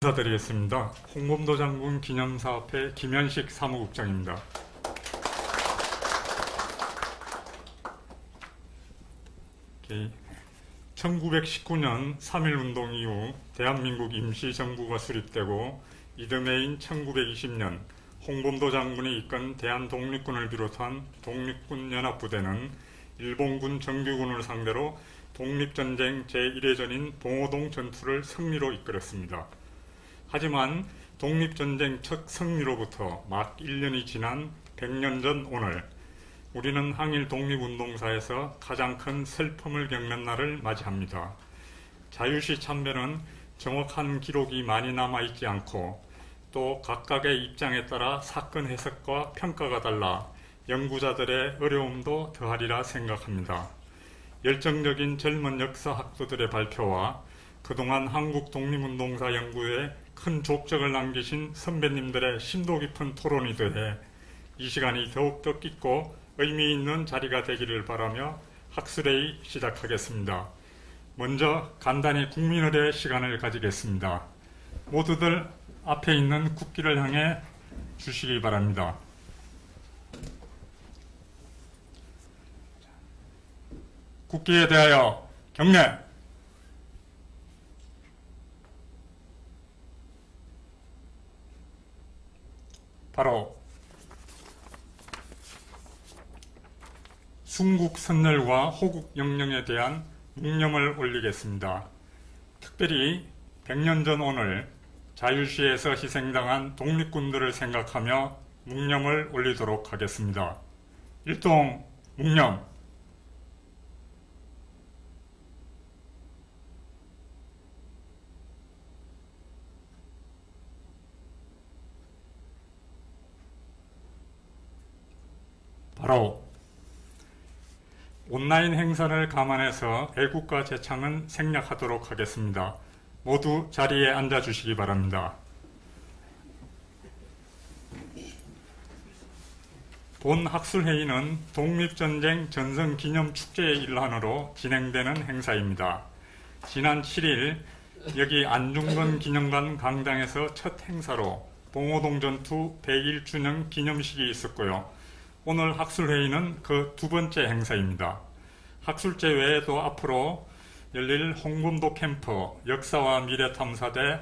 인사드리겠습니다. 홍범도 장군 기념사업회 김현식 사무국장입니다. 1919년 3.1운동 이후 대한민국 임시정부가 수립되고 이듬해인 1920년 홍범도 장군이 이끈 대한독립군을 비롯한 독립군연합부대는 일본군 정규군을 상대로 독립전쟁 제1회전인 봉오동 전투를 승리로 이끌었습니다. 하지만 독립전쟁 첫 승리로부터 막 1년이 지난 100년 전 오늘, 우리는 항일 독립운동사에서 가장 큰 슬픔을 겪는 날을 맞이합니다. 자유시 참배는 정확한 기록이 많이 남아있지 않고 또 각각의 입장에 따라 사건 해석과 평가가 달라 연구자들의 어려움도 더하리라 생각합니다. 열정적인 젊은 역사학도들의 발표와 그동안 한국 독립운동사 연구에 큰 족적을 남기신 선배님들의 심도 깊은 토론이 더해 이 시간이 더욱 뜻깊고 의미 있는 자리가 되기를 바라며 학술회의 시작하겠습니다. 먼저 간단히 국민의례 시간을 가지겠습니다. 모두들 앞에 있는 국기를 향해 주시기 바랍니다. 국기에 대하여 경례! 바로 순국 선열과 호국 영령에 대한 묵념을 올리겠습니다. 특별히 100년 전 오늘 자유시에서 희생당한 독립군들을 생각하며 묵념을 올리도록 하겠습니다. 일동 묵념. 바로 온라인 행사를 감안해서 애국가 제창은 생략하도록 하겠습니다. 모두 자리에 앉아주시기 바랍니다. 본 학술회의는 독립전쟁 전승기념축제의 일환으로 진행되는 행사입니다. 지난 7일 여기 안중근 기념관 강당에서 첫 행사로 봉오동 전투 100일주년 기념식이 있었고요. 오늘 학술회의는 그 두 번째 행사입니다. 학술제 외에도 앞으로 열릴 홍범도 캠프, 역사와 미래탐사대,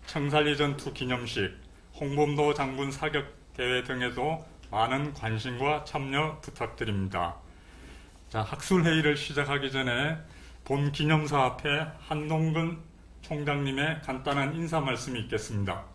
청산리 전투 기념식, 홍범도 장군 사격대회 등에도 많은 관심과 참여 부탁드립니다. 자, 학술회의를 시작하기 전에 본 기념사업회 한동근 총장님의 간단한 인사 말씀이 있겠습니다.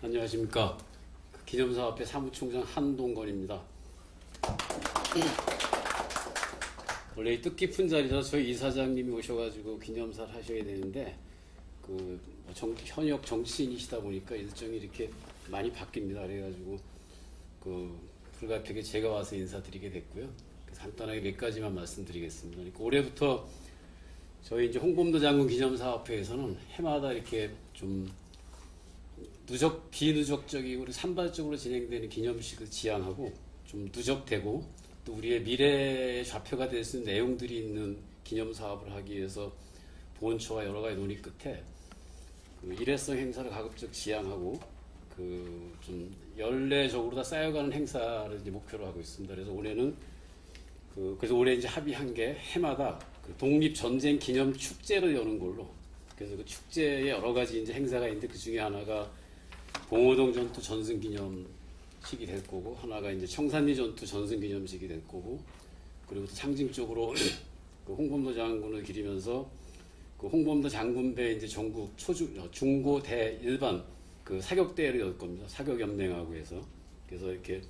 안녕하십니까. 기념사업회 사무총장 한동건입니다. 원래 이 뜻깊은 자리에서 저희 이사장님이 오셔가지고 기념사를 하셔야 되는데 현역 정치인이시다 보니까 일정이 이렇게 많이 바뀝니다. 그래가지고 불가피하게 제가 와서 인사드리게 됐고요. 간단하게 몇 가지만 말씀드리겠습니다. 그러니까 올해부터 저희 이제 홍범도 장군 기념사업회에서는 해마다 이렇게 좀 비누적적이고 산발적으로 진행되는 기념식을 지향하고 좀 누적되고 또 우리의 미래의 좌표가 될 수 있는 내용들이 있는 기념사업을 하기 위해서 보훈처와 여러 가지 논의 끝에 일회성 행사를 가급적 지향하고 좀 연례적으로 다 쌓여가는 행사를 이제 목표로 하고 있습니다. 그래서 올해는 그래서 올해 이제 합의한 게 해마다 독립전쟁 기념 축제를 여는 걸로, 그래서 그 축제에 여러 가지 이제 행사가 있는데 그 중에 하나가 봉오동 전투 전승기념식이 될 거고, 하나가 이제 청산리 전투 전승기념식이 될 거고, 그리고 또 상징적으로 홍범도 장군을 기리면서 홍범도 장군배 이제 전국 중고 대일반 사격대회를 열 겁니다. 사격연맹하고 해서. 그래서 이렇게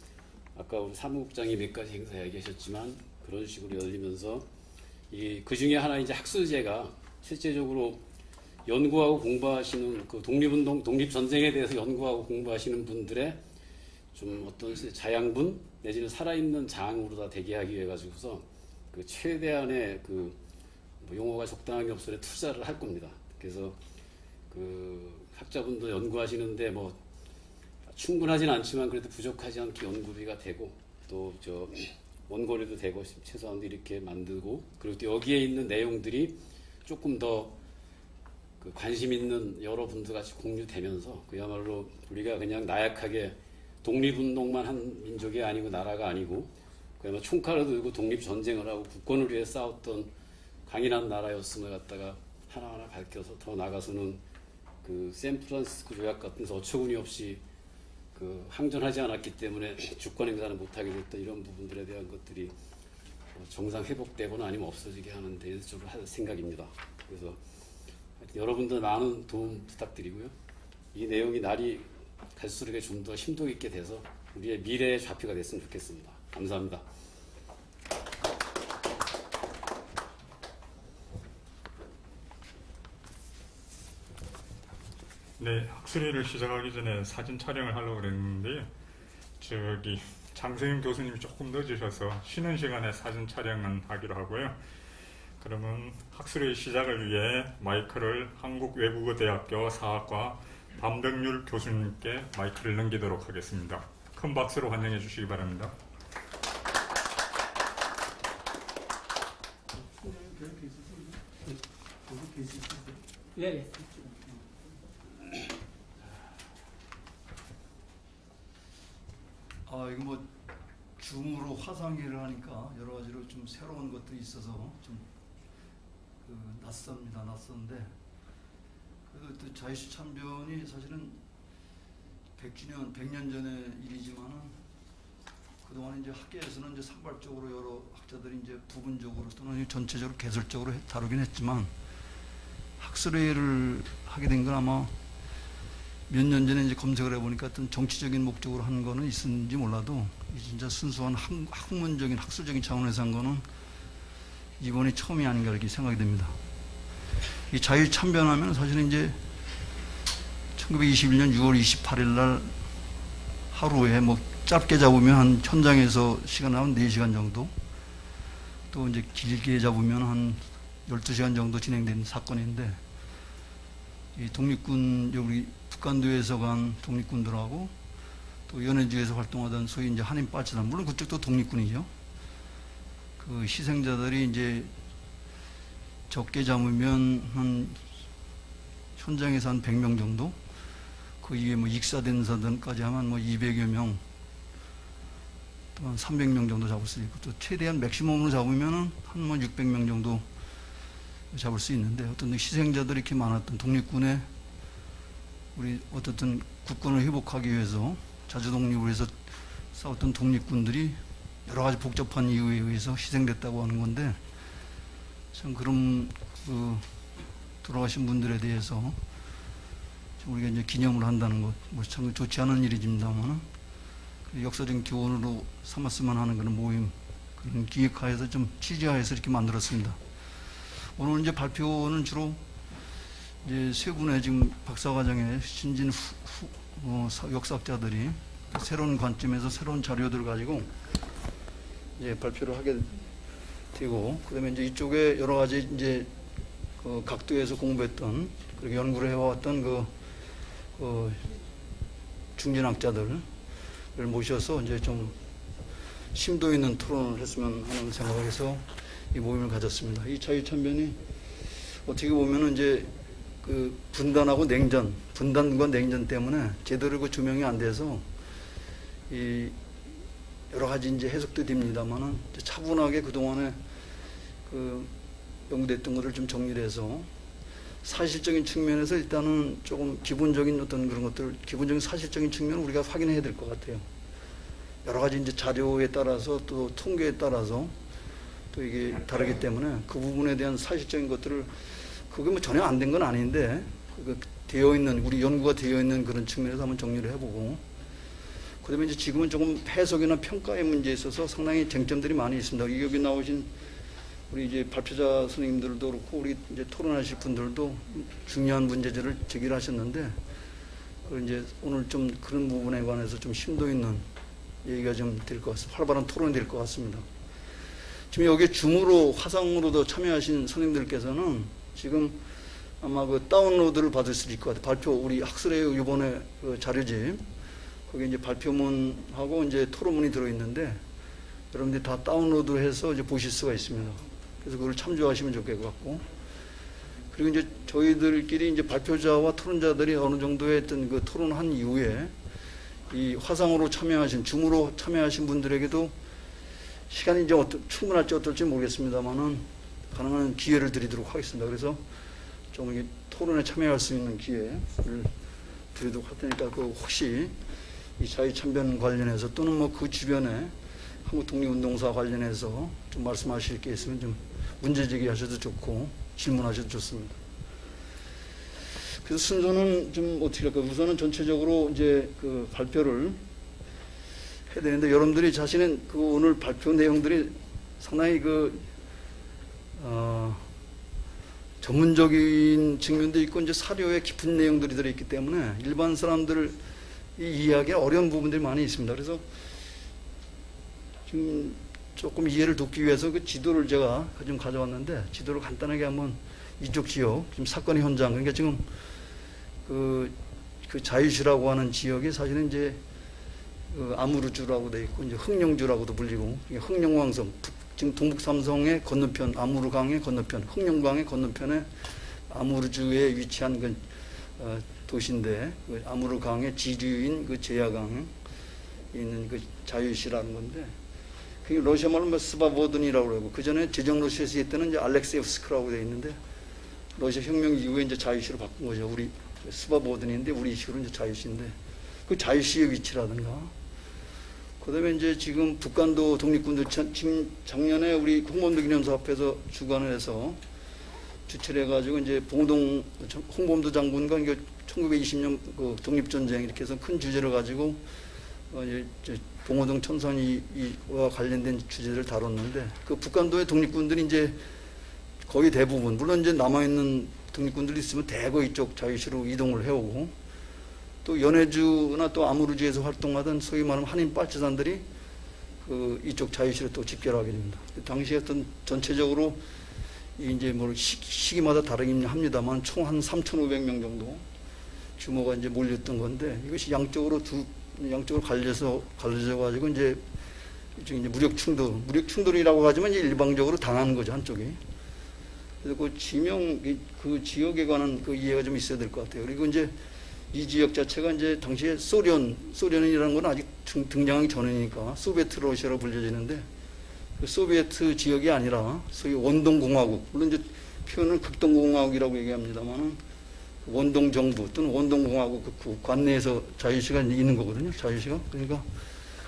아까 우리 사무국장이 몇 가지 행사 이야기하셨지만 그런 식으로 열리면서 그 중에 하나 이제 학술제가 실제적으로 연구하고 공부하시는 그 독립운동, 독립전쟁에 대해서 연구하고 공부하시는 분들의 좀 어떤 자양분 내지는 살아있는 장으로 다 되게 하기 위해 가지고서 그 최대한의 그 뭐 용어가 적당하게 없어도 투자를 할 겁니다. 그래서 그 학자분도 연구하시는데 뭐 충분하진 않지만 그래도 부족하지 않게 연구비가 되고 또 저 원고료도 되고 최소한 이렇게 만들고 그리고 또 여기에 있는 내용들이 조금 더 그 관심 있는 여러분들 같이 공유되면서 그야말로 우리가 그냥 나약하게 독립운동만 한 민족이 아니고 나라가 아니고 그야말로 총칼을 들고 독립전쟁을 하고 국권을 위해 싸웠던 강인한 나라였음을 갖다가 하나하나 밝혀서 더 나가서는 그 샌프란시스코 조약 같은 데서 어처구니 없이 그 항전하지 않았기 때문에 주권 행사를 못하게 됐던 이런 부분들에 대한 것들이 정상 회복되거나 아니면 없어지게 하는 데 쪽으로 할 생각입니다. 그래서 하여튼 여러분들 많은 도움 부탁드리고요. 이 내용이 날이 갈수록 좀 더 심도 있게 돼서 우리의 미래의 좌표가 됐으면 좋겠습니다. 감사합니다. 네, 학술회를 시작하기 전에 사진 촬영을 하려고 그랬는데 저기 장세윤 교수님이 조금 늦으셔서 쉬는 시간에 사진 촬영은 하기로 하고요. 그러면 학술회 시작을 위해 마이크를 한국외국어대학교 사학과 밤덕률 교수님께 마이크를 넘기도록 하겠습니다. 큰 박수로 환영해 주시기 바랍니다. 예. 이거 뭐 줌으로 화상회의를 하니까 여러 가지로 좀 새로운 것들이 있어서 좀 낯선데 그래도 또 자유시 참변이 사실은 100년 전의 일이지만은 그동안 이제 학계에서는 이제 산발적으로 여러 학자들이 이제 부분적으로 또는 전체적으로 개설적으로 다루긴 했지만 학술회의를 하게 된 건 아마 몇 년 전에 이제 검색을 해보니까 어떤 정치적인 목적으로 한 거는 있었는지 몰라도 진짜 순수한 학문적인 학술적인 차원에서 한 거는 이번이 처음이 아닌가 이렇게 생각이 됩니다. 이 자유 참변하면 사실은 이제 1921년 6월 28일 날 하루에 뭐 짧게 잡으면 한 현장에서 시간 한 4시간 정도 또 이제 길게 잡으면 한 12시간 정도 진행된 사건인데 이 독립군 우리 북한도에서 간 독립군들하고 또 연해주에서 활동하던 소위 이제 한인 빠치단 물론 그쪽도 독립군이죠. 그 희생자들이 이제 적게 잡으면 한 현장에서 한 100명 정도 그 이후에 뭐 익사된 사들까지 하면 뭐 200여 명 또 한 300명 정도 잡을 수 있고 또 최대한 맥시멈으로 잡으면은 한 뭐 600명 정도 잡을 수 있는데 어떤 희생자들이 이렇게 많았던 독립군에 우리 어떻든 국권을 회복하기 위해서 자주 독립을 해서 싸웠던 독립군들이 여러 가지 복잡한 이유에 의해서 희생됐다고 하는 건데 참 그런 그 돌아가신 분들에 대해서 우리가 이제 기념을 한다는 것 뭐 참 좋지 않은 일이지만은 역사적인 교훈으로 삼았으면 하는 그런 모임 그런 기획하에서 좀 취재하에서 이렇게 만들었습니다. 오늘 이제 발표는 주로 이제 세 분의 지금 박사과정의 신진 역사학자들이 새로운 관점에서 새로운 자료들을 가지고 이제 발표를 하게 되고, 그다음에 이제 이쪽에 여러 가지 이제 그 각도에서 공부했던 그리고 연구를 해왔던 그 중진학자들을 모셔서 이제 좀 심도 있는 토론을 했으면 하는 생각을 해서 이 모임을 가졌습니다. 이 자유참변이 어떻게 보면은 이제 그 분단과 냉전 때문에 제대로 그 조명이 안 돼서 이 여러 가지 이제 해석도 됩니다만은 차분하게 그동안에 그 연구됐던 것을 좀 정리를 해서 사실적인 측면에서 일단은 조금 기본적인 어떤 그런 것들, 기본적인 사실적인 측면을 우리가 확인해야 될 것 같아요. 여러 가지 이제 자료에 따라서 또 통계에 따라서 또 이게 다르기 때문에 그 부분에 대한 사실적인 것들을 그게 뭐 전혀 안 된 건 아닌데 그 되어 있는 우리 연구가 되어 있는 그런 측면에서 한번 정리를 해보고 그다음에 이제 지금은 조금 해석이나 평가의 문제에 있어서 상당히 쟁점들이 많이 있습니다. 여기 나오신 우리 이제 발표자 선생님들도 그렇고 우리 이제 토론하실 분들도 중요한 문제들을 제기를 하셨는데 이제 오늘 좀 그런 부분에 관해서 좀 심도 있는 얘기가 좀 될 것 같습니다. 활발한 토론이 될 것 같습니다. 지금 여기에 줌으로 화상으로도 참여하신 선생님들께서는 지금 아마 그 다운로드를 받을 수 있을 것 같아요. 발표 우리 학술의 이번에 그 자료집 거기 이제 발표문하고 이제 토론문이 들어 있는데 여러분들이 다 다운로드해서 이제 보실 수가 있습니다. 그래서 그걸 참조하시면 좋을 것 같고 그리고 이제 저희들끼리 이제 발표자와 토론자들이 어느 정도의 어떤 그 토론한 이후에 이 화상으로 참여하신 줌으로 참여하신 분들에게도 시간이 이제 충분할지 어떨지 모르겠습니다만은 가능한 기회를 드리도록 하겠습니다. 그래서 좀 이게 토론에 참여할 수 있는 기회를 드리도록 할 테니까 그 혹시 이 자유참변 관련해서 또는 뭐 그 주변에 한국독립운동사 관련해서 좀 말씀하실 게 있으면 좀 문제 제기하셔도 좋고 질문하셔도 좋습니다. 그래서 순서는 좀 어떻게 할까요? 우선은 전체적으로 이제 그 발표를 해야 되는데 여러분들이 자신은 그 오늘 발표 내용들이 상당히 전문적인 측면도 있고 이제 사료에 깊은 내용들이 들어있기 때문에 일반 사람들이 이해하기 어려운 부분들이 많이 있습니다. 그래서 지금 조금 이해를 돕기 위해서 그 지도를 제가 좀 가져왔는데 지도를 간단하게 한번 이쪽 지역 지금 사건의 현장 그러니까 지금 그 자유시라고 하는 지역이 사실은 이제 아무르주라고 돼 있고 이제 흥룡주라고도 불리고 흥룡왕성 지금 동북 삼성의 건너편 아무르강의 건너편 흥룡강의 건너편에 아무르주에 위치한 그 도시인데 그 아무르강의 지류인 그 제야강에 있는 그 자유시라는 건데 그게 러시아 말로 뭐 스바보든이라고 그러고 그 전에 제정 러시아 시대 때는 이제 알렉세ев스크라고 돼 있는데 러시아 혁명 이후에 이제 자유시로 바꾼 거죠. 우리 스바보든인데 우리 식으로 이제 자유시인데 그 자유시의 위치라든가 그다음에 이제 지금 북한도 독립군들 지금 작년에 우리 홍범도 기념사업회에서 주관을 해서 주최를 해가지고 이제 봉동 홍범도 장군과 1920년 그 독립전쟁 이렇게 해서 큰 주제를 가지고 이제 봉오동 천선이와 관련된 주제를 다뤘는데 그 북한도의 독립군들이 이제 거의 대부분 물론 이제 남아있는 독립군들이 있으면 대거 이쪽 자유시로 이동을 해오고 또 연해주나 또 아무르주에서 활동하던 소위 말하면 한인 빨치산들이 그 이쪽 자유시로 또 집결하게 됩니다. 당시에 어떤 전체적으로 이제 뭐 시기마다 다르긴 합니다만 총 한 3,500명 정도 규모가 이제 몰렸던 건데 이것이 양쪽으로 갈려져 가지고 이제 무력 충돌이라고 하지만 이제 일방적으로 당하는 거죠 한쪽이. 그래서 그 지명 그 지역에 관한 그 이해가 좀 있어야 될 것 같아요. 그리고 이제 이 지역 자체가 이제 당시에 소련이라는 건 아직 등장하기 전이니까 소비에트 러시아로 불려지는데 그 소비에트 지역이 아니라 소위 원동공화국 물론 이제 표현은 극동공화국이라고 얘기합니다만은 원동정부 또는 원동공화국 그 관내에서 자유시가 있는 거거든요. 자유시가 그러니까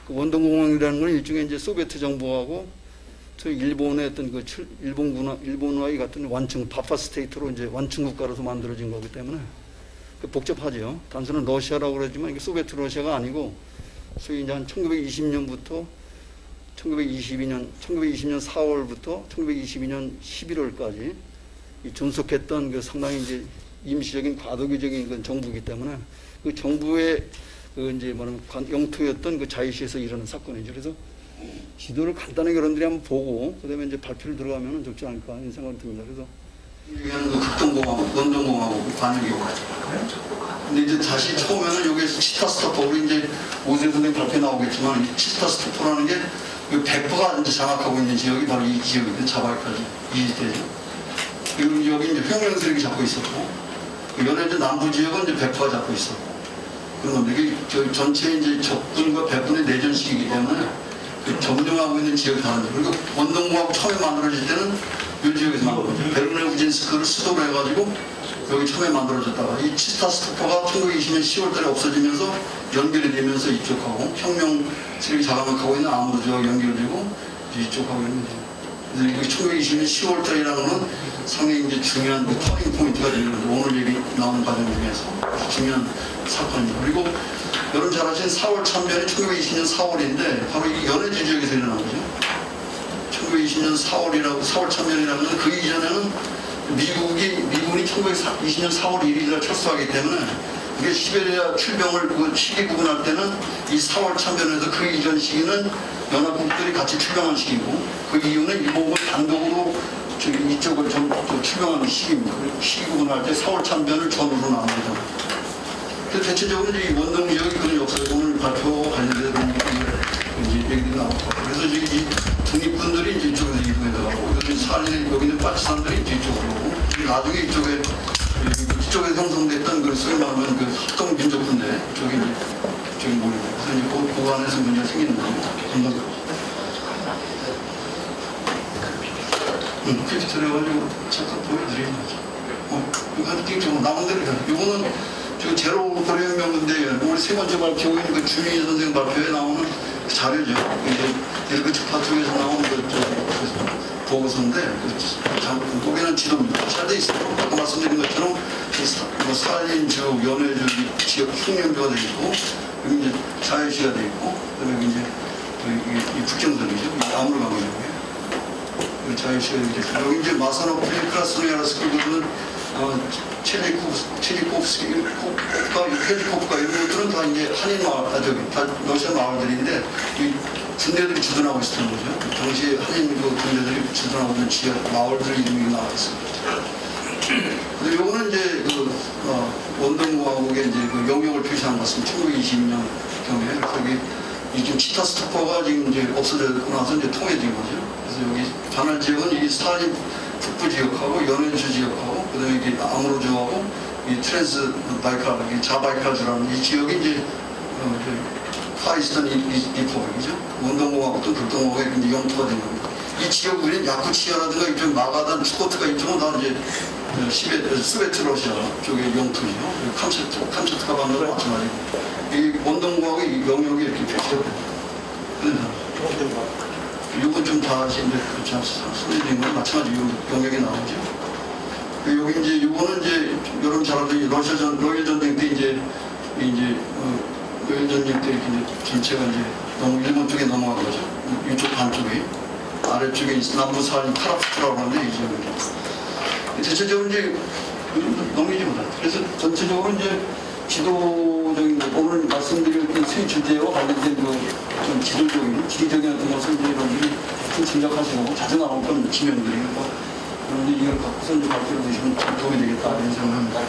그 원동공화국이라는 건 일종의 이제 소비에트 정부하고 저 일본의 어떤 그 일본과의 같은 완충 바파 스테이트로 이제 완충 국가로서 만들어진 거기 때문에 복잡하죠. 단순한 러시아라고 그러지만 이게 소비에트 러시아가 아니고 소위 이제 한 1920년부터 1920년 4월부터 1922년 11월까지 존속했던 그 상당히 이제 임시적인 과도기적인 그런 정부이기 때문에 그 정부의 그 이제 뭐냐면 영토였던 그 자유시에서 일어난 사건이죠. 그래서 지도를 간단하게 여러분들이 한번 보고 그다음에 이제 발표를 들어가면 좋지 않을까 이런 생각이 듭니다. 그래서 얘기하는 그 극동공화국, 원동공화국 관역이고 근데 이제 다시 처음에는 여기에서 치타 스토퍼 우리 이제 오세 선생님 발표 나오겠지만 이 치타 스토퍼라는 게 백퍼가 이제 장악하고 있는 지역이 바로 이 지역인데 자바이까지 이 지대죠. 그리고 여기 이제 혁명세력이 잡고 있었고 연해주 남부 지역은 이제 백퍼가 잡고 있었고 그런 건데 이게 저 전체 이제 적군과 백군의 내전식이기 때문에 그 점령하고 있는 지역이 다른데 그리고 원동공화국 처음에 만들어질 때는 이 지역에서 만들어졌어요. 베르네 우진스크를 수도로 해가지고 여기 처음에 만들어졌다가 이 치타 스토퍼가 1920년 10월달에 없어지면서 연결이 되면서 이쪽하고 혁명 세력이 장악하고 있는 아무르주와 연결되고 이쪽하고 있는 거죠. 그래서 여기 1920년 10월달이라는 건 상당히 이제 중요한 그 터닝 포인트가 되는 거죠. 오늘 얘기 나오는 과정 중에서 중요한 사건입니다. 그리고 여러분 잘 아시는 4월 참변이 1920년 4월인데 바로 이 연해주 지역에서 일어난 거죠. 1920년 4월 참전이라면 그 이전에는 미군이 1920년 4월 1일날 철수하기 때문에 이게 시베리아 출병을 그 시기 구분할 때는 이 4월 참전에서 그 이전 시기는 연합국들이 같이 출병한 시기고 그 이유는 일본군 단독으로 이쪽을 출병하는 시기입니다. 시기 구분할 때 4월 참전을 전후로 나눕니다. 그래서 대체적으로 이제 이 원동 지역이 그런 역사를 오늘 발표와 관련돼서 이제 얘기도 나오고 그래서 이 독립군들이 이제 이쪽에서 이동해 나가고 여기는 파티산들이 이제 이쪽으로 오고 나중에 이쪽에 형성됐던 그 소위 말하면 그 합동민족군대 저기 모이고 그래서 이제 그 안에서 문제가 생기는 거예요. 그렇게 들어가지고 잠깐 보여드리는 거죠. 이거 띵좀 남은 대로 이거는 저 제로 고려혁명인데 우리 세 번째 발표인 그 주민희 선생 발표에 나오는 그 자료죠. 이제 그 파트에서 나오는 그 보고서인데 거기는 지도입니다. 잘 돼 있어요. 아까 말씀드린 것처럼 스탈린 지역, 연해 지역 흉년도가 돼 있고 여기 이제 자유시가 돼 있고 그다음에 여기 이제 이 북경선이죠. 아무르강이라고요. 자유시가 이렇게 여기 이제 마사노프 크라스노야르스크 그거는 체리코프가 이런 것들은 다 이제 한인 마을, 다 러시아 마을들인데 이 군대들이 주둔하고 있었던 거죠. 당시 한인 그 군대들이 주둔하고 있는 지역 마을들 이름이 나와 있습니다. 근데 요거는 이제 원동공화국의 이제 그 영역을 표시한 것 같습니다. 1922년 경에 그래서 여기 지금 치타스토퍼가 지금 이제 없어지고 나서 이제 통일된 거죠. 그래서 여기 관할 지역은 이 스탈린 북부 지역하고 연해주 지역하고 그다음에 이게 아무르주하고 이 트랜스 바이칼, 자바이칼주라는 이 지역이 이제 파이스턴 이포백이죠. 원동공화국도 불동공화국의 이제 영토가 된 겁니다. 이 지역들은 야쿠치아라든가 이쪽 마가단, 추코트가 이쪽은 다 이제 소비에트 러시아 쪽의 영토죠. 캄차트카 반도도 마찬가지고 이 원동공화국의 영역이 이렇게 표시가 됩니다. 이건 좀 다 이제 소개된 건 마찬가지 영역이 나오죠. 여기 이제 이거는 이제 여러분 잘 알던 러일 전쟁 때 이제 러일 전쟁 때 이렇게 이제 전체가 이제 너무 일본 쪽에 넘어간 거죠. 이쪽 반쪽이 아래쪽에 남부 사인 카라프트라고 하는데 이 지역입니다. 대체적으로 이제 넘기지 못하죠. 그래서 전체적으로 이제 지도적인 오늘 말씀드릴 세 주제와 관련된 좀 지리적인 어떤 것을 이제 여러분들이 좀 생각하시고 자주 나올 건 지명들이고 그런데 이걸 갖고서 이제 발표를 드시면 도움이 되겠다 이런 생각을 합니다.